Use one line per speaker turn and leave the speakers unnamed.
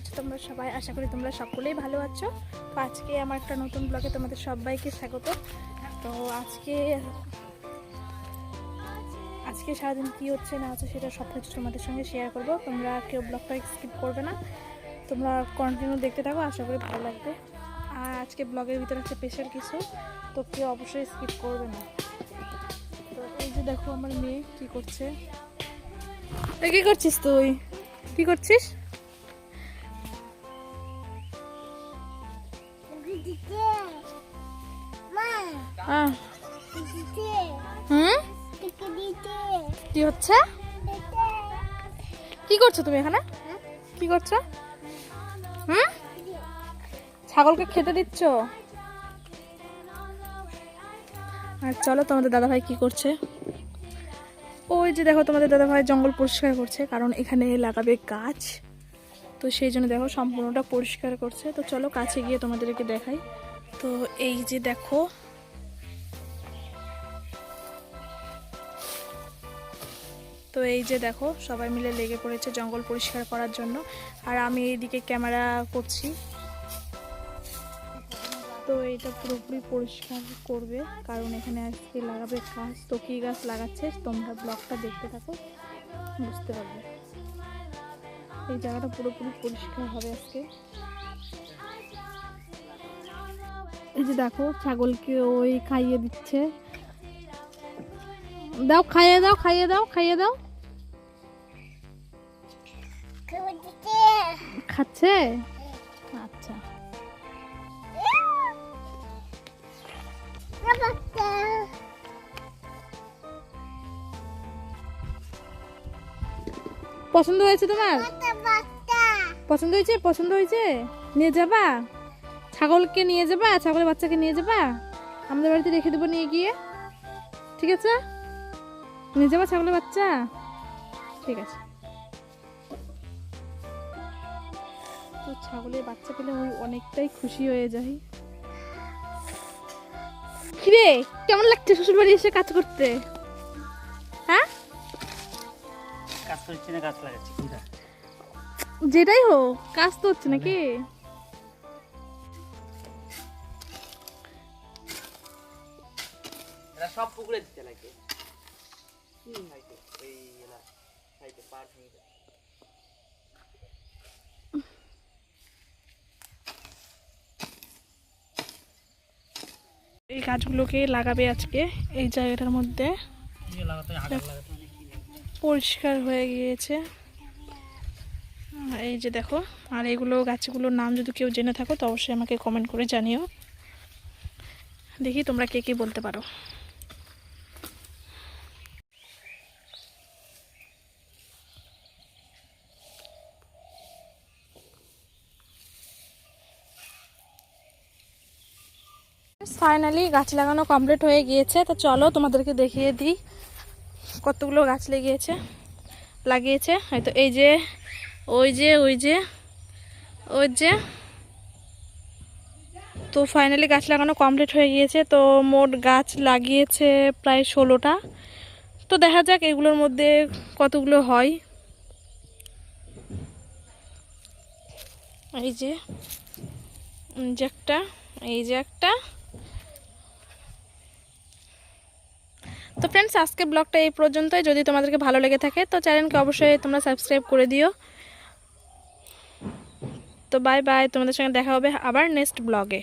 আছো তোমরা সবাই? আশা করি তোমরা সকলেই ভালো আছো। তো আজকে আমার একটা নতুন ব্লগে তোমাদের সবাইকে স্বাগত। তো আজকে সারাদিন কী হচ্ছে না হচ্ছে সেটা সব কিছু তোমাদের সঙ্গে শেয়ার করব। তোমরা কেউ ব্লগটা স্কিপ করবে না, তোমরা কন্টিনিউ দেখতে থাকো, আশা করি ভালো লাগবে। আর আজকে ব্লগের ভিতরে হচ্ছে স্পেশাল কিছু, তো কেউ অবশ্যই স্কিপ করবে না। তো এই যে দেখো আমার মেয়ে কী করছে। কী করছিস তুই? কী করছিস? কি হচ্ছে? কি করছো তুমি এখানে? কি করছো? ছাগলকে খেতে দিচ্ছ? আর চলো তোমাদের দাদাভাই কি করছে। ওই যে দেখো তোমাদের দাদাভাই জঙ্গল পরিষ্কার করছে, কারণ এখানে লাগাবে গাছ, তো সেই জন্য দেখো সম্পূর্ণটা পরিষ্কার করছে। তো চলো কাছে গিয়ে তোমাদেরকে দেখাই। তো এই যে দেখো, তো এই যে দেখো সবাই মিলে লেগে পড়েছে জঙ্গল পরিষ্কার করার জন্য, আর আমি এইদিকে ক্যামেরা করছি। তো এটা পুরোপুরি পরিষ্কার করবে, কারণ এখানে আজকে লাগাবে গাছ। তো কী গাছ লাগাচ্ছে তোমরা ব্লগটা দেখতে থাকো, বুঝতে পারবে। এই জায়গাটা পুরোপুরি পরিষ্কার হবে আজকে। এই যে দেখো ছাগলকে ওই খাইয়ে দিচ্ছে। দাও, খাইয়ে দাও, খাইয়ে দাও, খাইয়ে দাও। খাচ্ছে? আচ্ছা। পছন্দ হয়েছে তোমার? পছন্দ হয়েছে? পছন্দ হয়েছে? নিয়ে যাবা? ছাগলকে নিয়ে যাবা? ছাগলের বাচ্চাকে নিয়ে যাবা? আমাদের বাড়িতে রেখে দেবো নিয়ে গিয়ে, ঠিক আছে? নিয়ে যাবা ছাগলের বাচ্চা? ঠিক আছে। তো ছাগলের বাচ্চা পেলে ওই অনেকটাই খুশি হয়ে যায়। কিরে কেমন লাগছে শ্বশুর বাড়ি এসে কাজ করতে? হ্যাঁ,
কাজ করছি না গাছ লাগাচ্ছি, কোনটা?
যেটাই হোক কাজ তো হচ্ছে নাকি?
এরা সব পুকুরে দিতে লাগে। এই এলা সাইডে পার ভেঙে যায়।
এই গাছগুলোকে লাগাবে আজকে এই জায়গাটার মধ্যে। পরিষ্কার হয়ে গিয়েছে এই যে দেখো। আর এগুলো গাছগুলোর নাম যদি কেউ জেনে থাকো তো অবশ্যই আমাকে কমেন্ট করে জানিও, দেখি তোমরা কে কে বলতে পারো। ফাইনালি গাছ লাগানো কমপ্লিট হয়ে গিয়েছে। তো চলো তোমাদেরকে দেখিয়ে দিই কতগুলো গাছ লাগিয়েছে। হয়তো এই যে ওই যে ওই যে ওই যে। তো ফাইনালি গাছ লাগানো কমপ্লিট হয়ে গিয়েছে। তো মোট গাছ লাগিয়েছে প্রায় 16টা। তো দেখা যাক এগুলোর মধ্যে কতগুলো হয়। এই যে একটা, এই যে একটা। তো ফ্রেন্ডস আজকে ব্লগটা এই পর্যন্তই। যদি তোমাদেরকে ভালো লেগে থাকে তো চ্যানেলকে অবশ্যই তোমরা সাবস্ক্রাইব করে দিও। তো বাই বাই, তোমাদের সঙ্গে দেখা হবে আবার নেক্সট ব্লগে।